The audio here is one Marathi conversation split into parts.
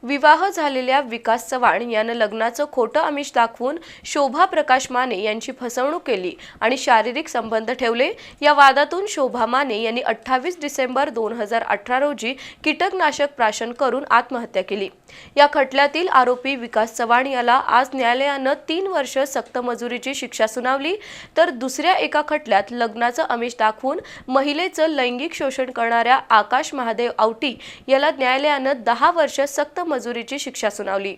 विवाह झालेल्या विकास चव्हाण यानं लग्नाचं खोटं आमिष दाखवून शोभा प्रकाश माने यांची फसवणूक केली आणि शारीरिक संबंध ठेवले। या वादातून शोभा माने यांनी 28 डिसेंबर 2018 रोजी कीटकनाशक प्राशन करून आत्महत्या केली। या खटल्यातील आरोपी विकास चव्हाण याला आज न्यायालयानं 3 वर्ष सक्त मजुरीची शिक्षा सुनावली, तर दुसऱ्या एका खटल्यात लग्नाचं आमिष दाखवून महिलेचं लैंगिक शोषण करणाऱ्या आकाश महादेव आवटी याला न्यायालयानं 10 वर्ष सक्त मजुरीची शिक्षा सुनावली।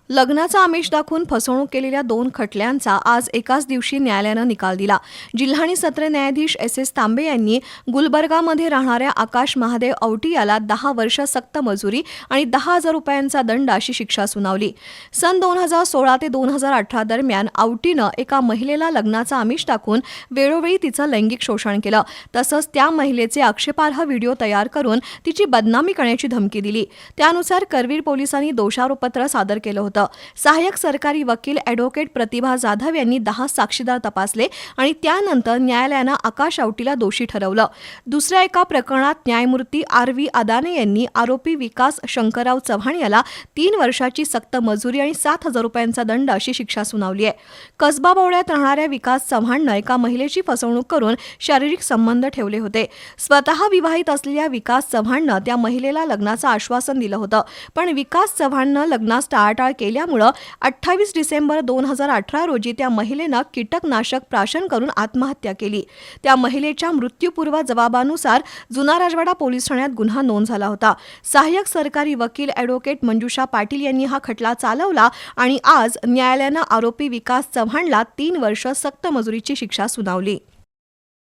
लग्नाचा आमिष दाखवून फसवणूक केलेल्या 2 खटल्यांचा आज एकाच दिवशी न्यायालयानं निकाल दिला। जिल्हा आणि सत्र न्यायाधीश एस तांबे यांनी गुलबर्गामध्ये राहणाऱ्या आकाश महादेव आवटी याला 10 वर्ष सक्त मजुरी आणि 10,000 रुपयांचा दंड अशी शिक्षा सुनावली। सन 2016 ते 2018 दरम्यान आवटीनं एका महिलेला लग्नाचा आमिष दाखवून वेळोवेळी तिचं लैंगिक शोषण केलं, तसंच त्या महिलेचे आक्षेपार्ह व्हिडिओ तयार करून तिची बदनामी करण्याची धमकी दिली। त्यानुसार करवीर पोलिसांनी दोषारोपपत्र सादर केलं होतं। सहाय्यक सरकारी वकील ॲडव्होकेट प्रतिभा जाधव यांनी 10 साक्षीदार तपासले आणि त्यानंतर न्यायालयानं आकाश आवटीला दोषी ठरवलं। दुसऱ्या एका प्रकरणात न्यायमूर्ती RV अदाने यांनी आरोपी विकास शंकरराव चव्हाण याला 3 वर्षाची सक्त मजुरी आणि 7,000 रुपयांचा दंड अशी शिक्षा सुनावली आहे। कसबा बोवड्यात राहणाऱ्या विकास चव्हाणनं एका महिलेची फसवणूक करून शारीरिक संबंध ठेवले होते। स्वतः विवाहित असलेल्या विकास चव्हाणनं त्या महिलेला लग्नाचं आश्वासन दिलं होतं, पण विकास चव्हाणनं लग्नास टाळाटाळ केल्यामुळे 28 डिसेंबर 2018 रोजी त्या महिलेनं कीटकनाशक प्राशन करून आत्महत्या केली। त्या महिलेच्या मृत्यूपूर्व जबाबानुसार जुना राजवाडा पोलीस ठाण्यात गुन्हा नोंद झाला होता। सहाय्यक सरकारी वकील ॲडव्होकेट मंजुषा पाटील यांनी हा खटला चालवला आणि आज न्यायालयानं आरोपी विकास चव्हाणला 3 वर्ष सक्त मजुरीची शिक्षा सुनावली।